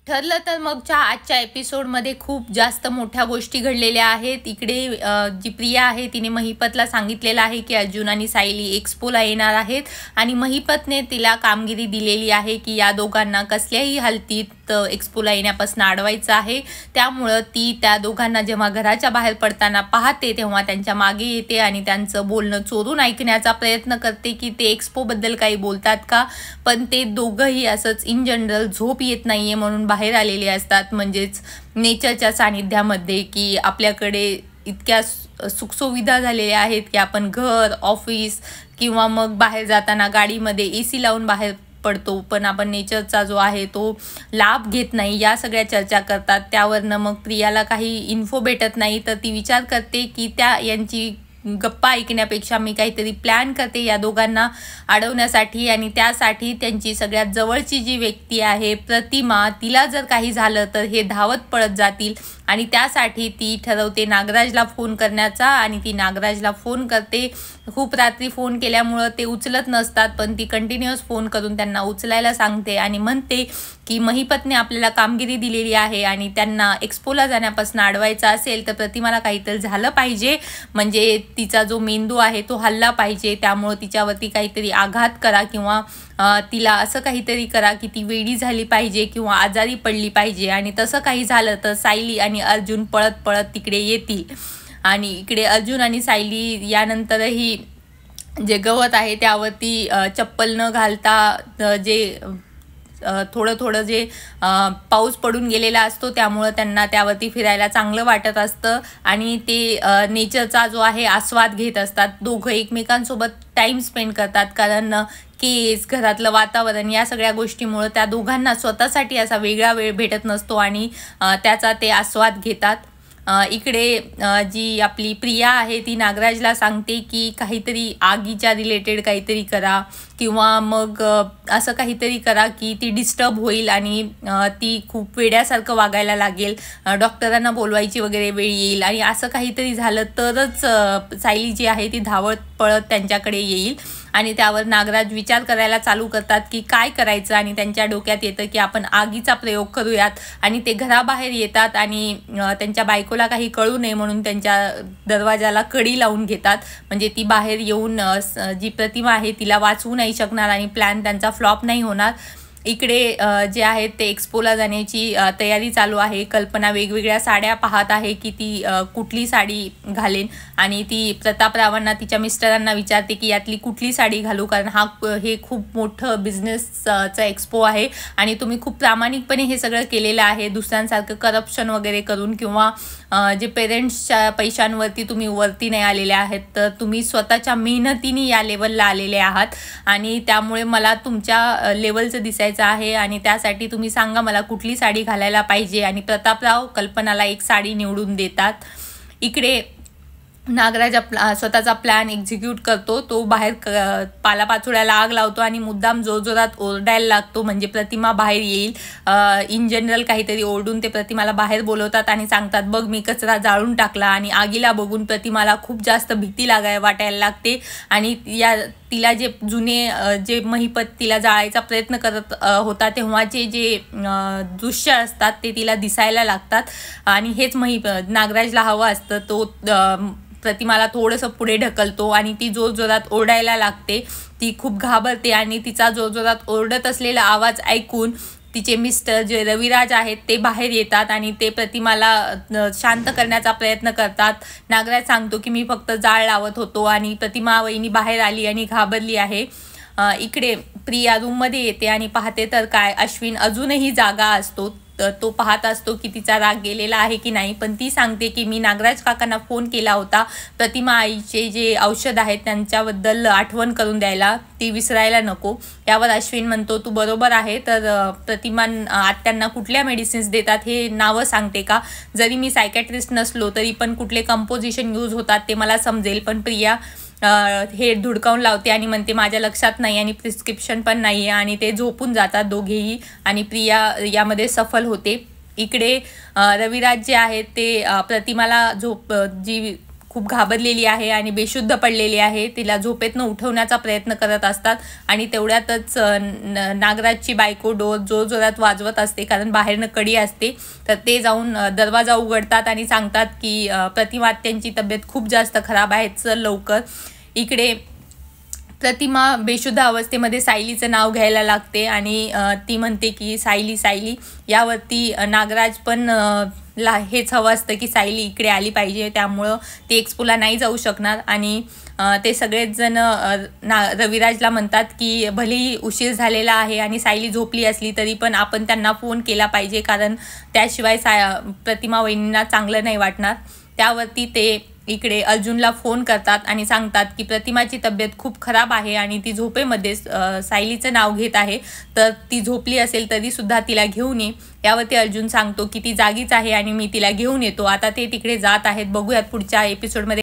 ठरलं तर मगच्या आजच्या एपिसोडमध्ये खूप जास्त मोठ्या गोष्टी घडलेल्या आहेत. इकडे जी प्रिया आहे तिने महिपतला सांगितलेलं आहे की अर्जुन आणि सायली एक्स्पोला येणार आहेत आणि महिपतने तिला कामगिरी दिलेली आहे की या दोघांना कसल्याही हालतीत एक्स्पोला येण्यापासून अडवायचं आहे. त्यामुळं ती त्या दोघांना जेव्हा घराच्या बाहेर पडताना पाहते तेव्हा त्यांच्या मागे येते आणि त्यांचं बोलणं चोरून ऐकण्याचा प्रयत्न करते की ते एक्स्पोबद्दल काही बोलतात का. पण ते दोघंही असंच इन जनरल झोप येत नाहीये म्हणून बाहेर आलेले असतात, म्हणजेच नेचरच्या सानिध्यामध्ये, की आपल्याकडे इतक्या सुखसुविधा झालेल्या आहेत की आपण घर, ऑफिस किंवा मग बाहेर जाताना गाडीमध्ये AC लावून बाहेर पडतो, पण आपण नेचरचा जो आहे तो लाभ घेत नाही. या सगळ्या चर्चा करतात. त्यावरनं मग प्रियाला काही इन्फो भेटत नाही, तर ती विचार करते की यांची गप्पा ऐकण्यापेक्षा मी काहीतरी प्लॅन करते या दोघांना अडवण्यासाठी. आणि त्यासाठी त्यांची सगळ्यात जवळची जी व्यक्ती आहे प्रतिमा, तिला जर काही झालं तर हे धावत पळत जातील आणि त्यासाठी ती ठरवते नागराजला फोन करण्याचा. आणि ती नागराजला फोन करते. खूप रात्री फोन केल्यामुळं ते उचलत नसतात, पण ती कंटिन्युअस फोन करून त्यांना उचलायला सांगते आणि म्हणते की महिपतने आपल्याला कामगिरी दिलेली आहे आणि त्यांना एक्स्पोला जाण्यापासून अडवायचं असेल तर प्रतिमाला काहीतरी झालं पाहिजे, म्हणजे तिचा जो मेंदू आहे तो हल्ला पाहिजे. त्यामुळं तिच्यावरती काहीतरी आघात करा किंवा तिला असं काहीतरी करा की ती वेडी झाली पाहिजे किंवा आजारी पडली पाहिजे. आणि तसं काही झालं तर सायली आणि अर्जुन पळत पळत तिकडे येतील. आणि इकडे अर्जुन आणि सायली यानंतरही जे गवत आहे त्यावरती चप्पल न घालता जे थोडं थोडं जे पाऊस पडून गेलेला असतो त्यामुळं त्यांना त्यावरती फिरायला चांगलं वाटत असतं आणि ते नेचरचा जो आहे आस्वाद घेत असतात. दोघं एकमेकांसोबत टाईम स्पेंड करतात, कारण केस, घरातलं वातावरण या सगळ्या गोष्टीमुळं त्या दोघांना स्वतःसाठी असा वेगळा वेळ भेटत नसतो आणि त्याचा ते आस्वाद घेतात. इकडे जी आपली प्रिया आहे ती नागराजला सांगते की काहीतरी आगीच्या रिलेटेड काहीतरी करा किंवा मग असं काहीतरी करा की ती डिस्टर्ब होईल आणि ती खूप वेड्यासारखं वागायला लागेल, डॉक्टरांना बोलवायची वगैरे वेळ येईल आणि असं काहीतरी झालं तरच सायली जी आहे ती धावत पळत त्यांच्याकडे येईल. आणि त्यावर नागराज विचार करायला चालू करतात की काय करायचं आणि त्यांच्या डोक्यात येतं की आपण आगीचा प्रयोग करूयात. आणि ते घराबाहेर येतात आणि त्यांच्या बायकोला काही कळू नये म्हणून त्यांच्या दरवाजाला कडी लावून घेतात, म्हणजे ती बाहेर येऊन जी प्रतिमा आहे तिला वाचवू नाही शकणार आणि प्लॅन त्यांचा फ्लॉप नाही होणार. इकडे जे आहेत ते एक्स्पोला जाण्याची तयारी चालू आहे. कल्पना वेगवेगळ्या साड्या पाहत आहे की ती कुठली साडी घालेन आणि ती प्रतापरावांना तिच्या मिस्टरांना विचारते की यातली कुठली साडी घालू, कारण हे खूप मोठं बिझनेसचं एक्स्पो आहे आणि तुम्ही खूप प्रामाणिकपणे हे सगळं केलेलं आहे, दुसऱ्यांसारखं करप्शन वगैरे करून किंवा जे पेरेंट्सच्या पैशांवरती तुम्ही वरती नाही आलेले आहेत, तर तुम्ही स्वतःच्या मेहनतीने या लेवलला आलेले आहात आणि त्यामुळे मला तुमच्या लेवलचं दिसायचं आहे आणि त्यासाठी तुम्ही सांगा मला कुठली साडी घालायला पाहिजे. आणि प्रतापराव कल्पनाला एक साडी निवडून देतात. इकडे नागराज स्वतःचा प्लॅन एक्झिक्यूट करतो. तो बाहेर पालापाचोळ्याला आग लावतो आणि मुद्दाम जोरजोरात ओरडायला लागतो, म्हणजे प्रतिमा बाहेर येईल. इन जनरल काहीतरी ओरडून ते प्रतिमाला बाहेर बोलवतात आणि सांगतात बघ मी कचरा जाळून टाकला. आणि आगीला बघून प्रतिमाला खूप जास्त भीती वाटायला लागते आणि तिला जे जे महिपत तिला जाळायचा प्रयत्न करत होता तेव्हाचे जे दृश्य असतात ते तिला दिसायला लागतात आणि हेच नागराजला हवं असतं. तो प्रतिमाला थोडंसं पुढे ढकलतो आणि ती जोरजोरात ओरडायला लागते. ती खूप घाबरते आणि तिचा जोरजोरात ओरडत असलेला आवाज ऐकून तिचे मिस्टर जे रविराज आहेत ते बाहेर येतात आणि ते प्रतिमाला शांत करण्याचा प्रयत्न करतात. नागराज सांगतो की मी फक्त जाळ लावत होतो आणि प्रतिमा वहिनी बाहेर आली आणि घाबरली आहे. इकडे प्रिया रूममध्ये येते आणि पाहते तर काय, अश्विन अजूनही जागा असतो. तो पाहत असतो की तिचा राग गेलेला आहे की नाही, पण ती सांगते की मी नागराज काकांना फोन केला होता प्रतिमा आईचे जे औषध आहेत त्यांच्याबद्दल आठवण करून द्यायला, ती विसरायला नको. यावर अश्विन म्हणतो तू बरोबर आहे, तर प्रतिमा आत्यांना कुठल्या मेडिसिन्स देतात हे नावं सांगते का, जरी मी सायकॅट्रिस्ट नसलो तरी पण कुठले कंपोजिशन यूज होतात ते मला समजेल. पण प्रिया हे धुडकावून लावते आणि म्हणते माझ्या लक्षात नाही आणि प्रिस्क्रिप्शन पण नाही आहे आणि ते झोपून जातात दोघेही आणि प्रिया यामध्ये सफल होते. इकडे रविराज जे आहेत ते प्रतिमाला जी खूप घाबरलेली आहे आणि बेशुद्ध पडलेली आहे. तिला झोपेतनं उठवण्याचा प्रयत्न करत असतात आणि तेवढ्यातच नागराजची बायको डोर जोरजोरात वाजवत असते, कारण बाहेरनं कडी असते. तर ते जाऊन दरवाजा उघडतात आणि सांगतात की प्रतिमा आत्यांची तब्येत खूप जास्त खराब आहे, चल लवकर. इकडे प्रतिमा बेशुद्ध अवस्थेमध्ये सायलीचं नाव घ्यायला लागते आणि ती म्हणते की सायली सायली. यावरती नागराज पण हेच हवं असतं की सायली इकडे आली पाहिजे, त्यामुळं ते एक्सपोला नाही जाऊ शकणार. आणि ते सगळेच जण रविराजला म्हणतात की भलेही उशीर झालेला आहे आणि सायली झोपली असली तरी पण आपण त्यांना फोन केला पाहिजे, कारण त्याशिवाय प्रतिमा वहिनींना चांगलं नाही वाटणार. त्यावरती ते इकडे अर्जुनला फोन करतात आणि सांगतात की प्रतिमाची तब्येत खूप खराब आहे आणि ती झोपेमध्ये सायलीचं नाव घेत आहे, तर ती झोपली असेल तरी सुद्धा तिला घेऊन ये. यावरती अर्जुन सांगतो की ती जागीच आहे आणि मी तिला घेऊन येतो. आता ते तिकडे जात आहेत. बघूयात पुढच्या एपिसोडमध्ये